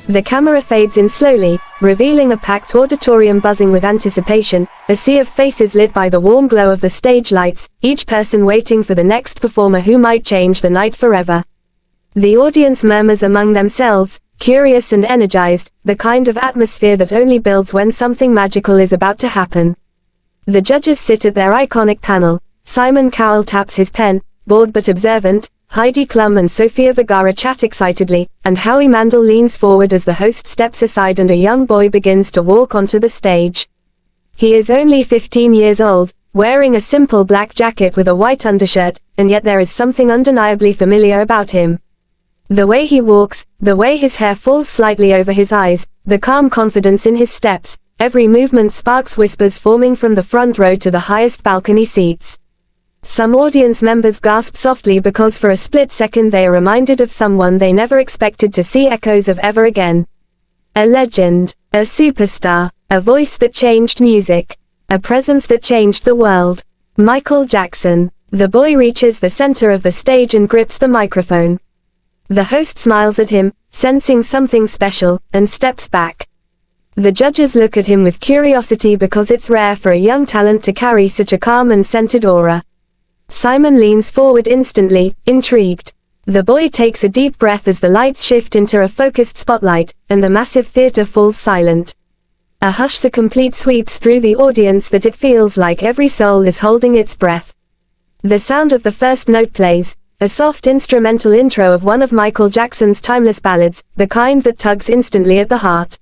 The camera fades in slowly, revealing a packed auditorium buzzing with anticipation, a sea of faces lit by the warm glow of the stage lights, each person waiting for the next performer who might change the night forever. The audience murmurs among themselves, curious and energized, the kind of atmosphere that only builds when something magical is about to happen. The judges sit at their iconic panel. Simon Cowell taps his pen, bored but observant. Heidi Klum and Sofia chat excitedly, and Howie leans forward as the host steps aside and a young boy begins to walk onto the stage. He is only 15 years old, wearing a simple black jacket with a white undershirt, and yet there is something undeniably familiar about him. The way he walks, the way his hair falls slightly over his eyes, the calm confidence in his steps, every movement sparks whispers forming from the front row to the highest balcony seats. Some audience members gasp softly because for a split second they are reminded of someone they never expected to see echoes of ever again. A legend, a superstar, a voice that changed music, a presence that changed the world. Michael Jackson. The boy reaches the center of the stage and grips the microphone. The host smiles at him, sensing something special, and steps back. The judges look at him with curiosity because it's rare for a young talent to carry such a calm and centered aura. Simon leans forward instantly, intrigued. The boy takes a deep breath as the lights shift into a focused spotlight, and the massive theater falls silent. A hush so complete sweeps through the audience that it feels like every soul is holding its breath. The sound of the first note plays, a soft instrumental intro of one of Michael Jackson's timeless ballads, the kind that tugs instantly at the heart.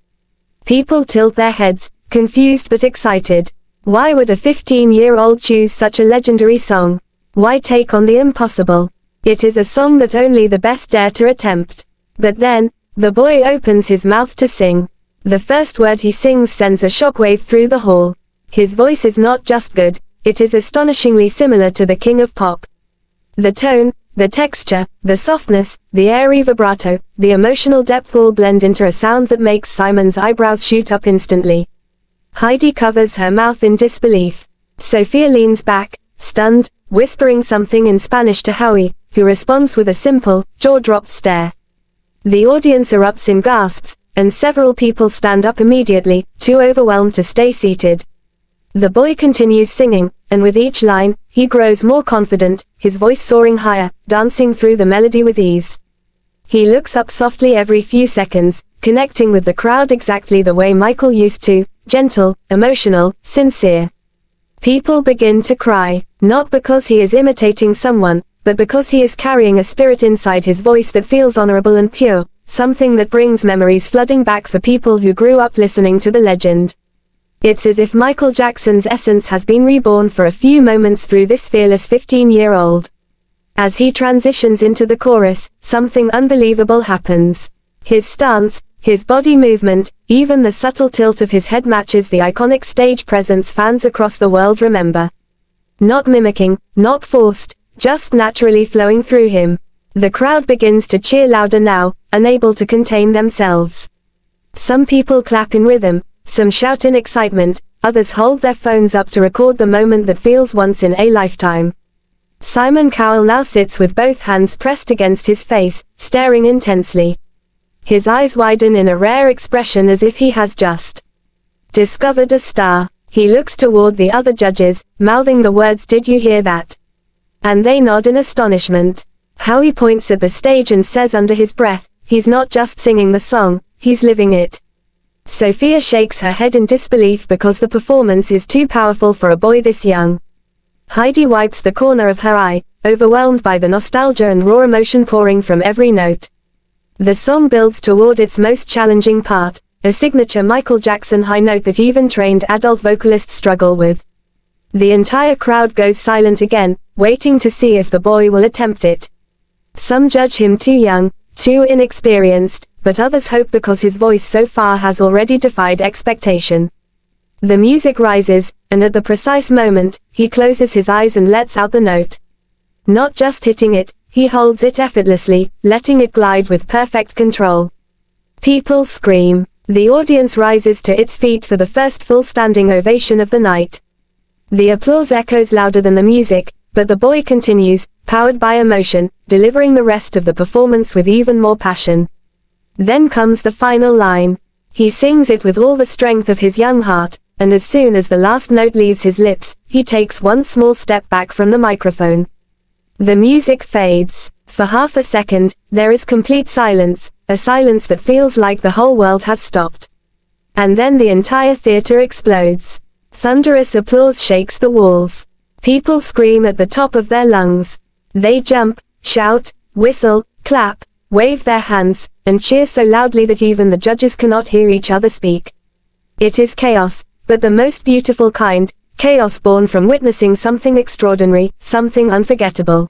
People tilt their heads, confused but excited. Why would a 15-year-old choose such a legendary song? Why take on the impossible? It is a song that only the best dare to attempt. But then, the boy opens his mouth to sing. The first word he sings sends a shockwave through the hall. His voice is not just good, it is astonishingly similar to the king of pop. The tone, the texture, the softness, the airy vibrato, the emotional depth all blend into a sound that makes Simon's eyebrows shoot up instantly. Heidi covers her mouth in disbelief. Sofia leans back, stunned, whispering something in Spanish to Howie, who responds with a simple, jaw-dropped stare. The audience erupts in gasps, and several people stand up immediately, too overwhelmed to stay seated. The boy continues singing, and with each line, he grows more confident, his voice soaring higher, dancing through the melody with ease. He looks up softly every few seconds, connecting with the crowd exactly the way Michael used to, gentle, emotional, sincere. People begin to cry, not because he is imitating someone, but because he is carrying a spirit inside his voice that feels honorable and pure, something that brings memories flooding back for people who grew up listening to the legend. It's as if Michael Jackson's essence has been reborn for a few moments through this fearless 15-year-old. As he transitions into the chorus, something unbelievable happens. His stance, his body movement, even the subtle tilt of his head matches the iconic stage presence fans across the world remember. Not mimicking, not forced, just naturally flowing through him. The crowd begins to cheer louder now, unable to contain themselves. Some people clap in rhythm, some shout in excitement, others hold their phones up to record the moment that feels once in a lifetime. Simon Cowell now sits with both hands pressed against his face, staring intensely. His eyes widen in a rare expression as if he has just discovered a star. He looks toward the other judges, mouthing the words, "Did you hear that?" And they nod in astonishment. Howie points at the stage and says under his breath, "He's not just singing the song, he's living it." Sofia shakes her head in disbelief because the performance is too powerful for a boy this young. Heidi wipes the corner of her eye, overwhelmed by the nostalgia and raw emotion pouring from every note. The song builds toward its most challenging part, a signature Michael Jackson high note that even trained adult vocalists struggle with. The entire crowd goes silent again, waiting to see if the boy will attempt it. Some judge him too young, too inexperienced, but others hope because his voice so far has already defied expectation. The music rises, and at the precise moment, he closes his eyes and lets out the note. Not just hitting it, he holds it effortlessly, letting it glide with perfect control. People scream. The audience rises to its feet for the first full standing ovation of the night. The applause echoes louder than the music, but the boy continues, powered by emotion, delivering the rest of the performance with even more passion. Then comes the final line. He sings it with all the strength of his young heart, and as soon as the last note leaves his lips, he takes one small step back from the microphone. The music fades. For half a second, there is complete silence, a silence that feels like the whole world has stopped. And then the entire theater explodes. Thunderous applause shakes the walls. People scream at the top of their lungs. They jump, shout, whistle, clap, wave their hands, and cheer so loudly that even the judges cannot hear each other speak. It is chaos, but the most beautiful kind, chaos born from witnessing something extraordinary, something unforgettable.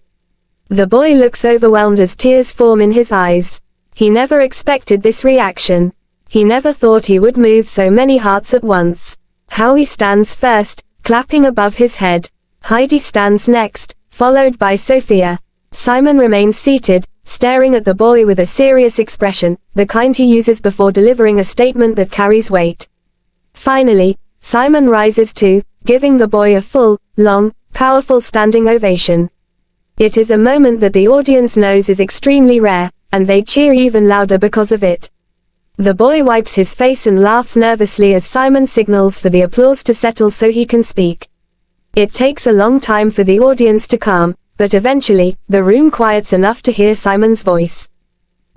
The boy looks overwhelmed as tears form in his eyes. He never expected this reaction. He never thought he would move so many hearts at once. Howie stands first, clapping above his head. Heidi stands next, followed by Sofia. Simon remains seated, staring at the boy with a serious expression, the kind he uses before delivering a statement that carries weight. Finally, Simon rises too, giving the boy a full, long, powerful standing ovation. It is a moment that the audience knows is extremely rare, and they cheer even louder because of it. The boy wipes his face and laughs nervously as Simon signals for the applause to settle so he can speak. It takes a long time for the audience to calm, but eventually, the room quiets enough to hear Simon's voice.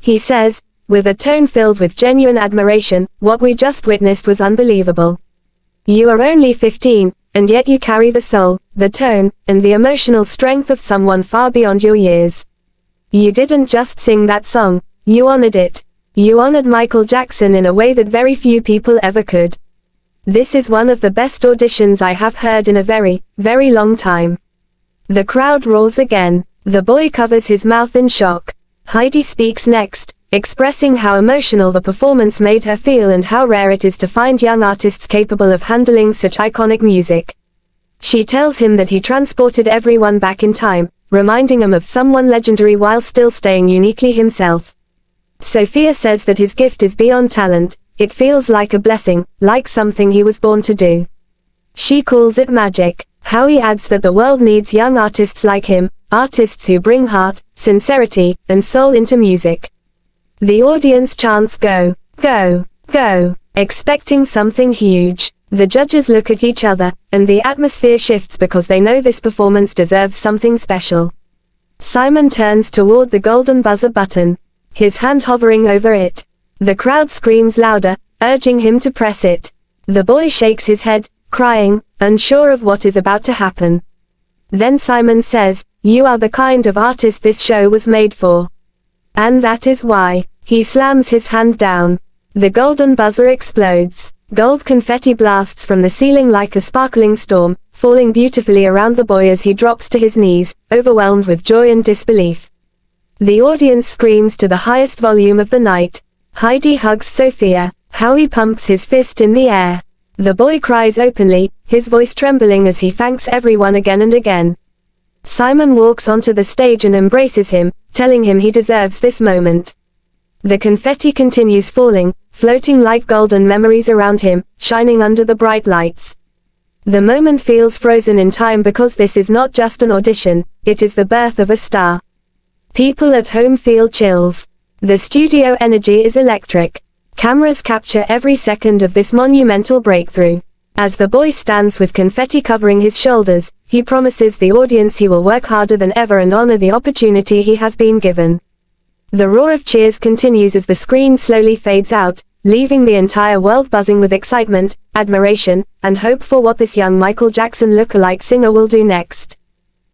He says, with a tone filled with genuine admiration, "What we just witnessed was unbelievable. You are only 15, and yet you carry the soul, the tone, and the emotional strength of someone far beyond your years. You didn't just sing that song, you honored it. You honored Michael Jackson in a way that very few people ever could. This is one of the best auditions I have heard in a very, very long time." The crowd roars again. The boy covers his mouth in shock. Heidi speaks next, expressing how emotional the performance made her feel and how rare it is to find young artists capable of handling such iconic music. She tells him that he transported everyone back in time, reminding him of someone legendary while still staying uniquely himself. Sofia says that his gift is beyond talent, it feels like a blessing, like something he was born to do. She calls it magic. Howie adds that the world needs young artists like him, artists who bring heart, sincerity, and soul into music. The audience chants "Go, go, go," expecting something huge. The judges look at each other, and the atmosphere shifts because they know this performance deserves something special. Simon turns toward the golden buzzer button, his hand hovering over it. The crowd screams louder, urging him to press it. The boy shakes his head, crying, unsure of what is about to happen. Then Simon says, "You are the kind of artist this show was made for. And that is why." He slams his hand down. The golden buzzer explodes. Gold confetti blasts from the ceiling like a sparkling storm, falling beautifully around the boy as he drops to his knees, overwhelmed with joy and disbelief. The audience screams to the highest volume of the night. Heidi hugs Sofia. Howie pumps his fist in the air. The boy cries openly, his voice trembling as he thanks everyone again and again. Simon walks onto the stage and embraces him, telling him he deserves this moment. The confetti continues falling, floating like golden memories around him, shining under the bright lights. The moment feels frozen in time because this is not just an audition, it is the birth of a star. People at home feel chills. The studio energy is electric. Cameras capture every second of this monumental breakthrough. As the boy stands with confetti covering his shoulders, he promises the audience he will work harder than ever and honor the opportunity he has been given. The roar of cheers continues as the screen slowly fades out, leaving the entire world buzzing with excitement, admiration, and hope for what this young Michael Jackson look-alike singer will do next.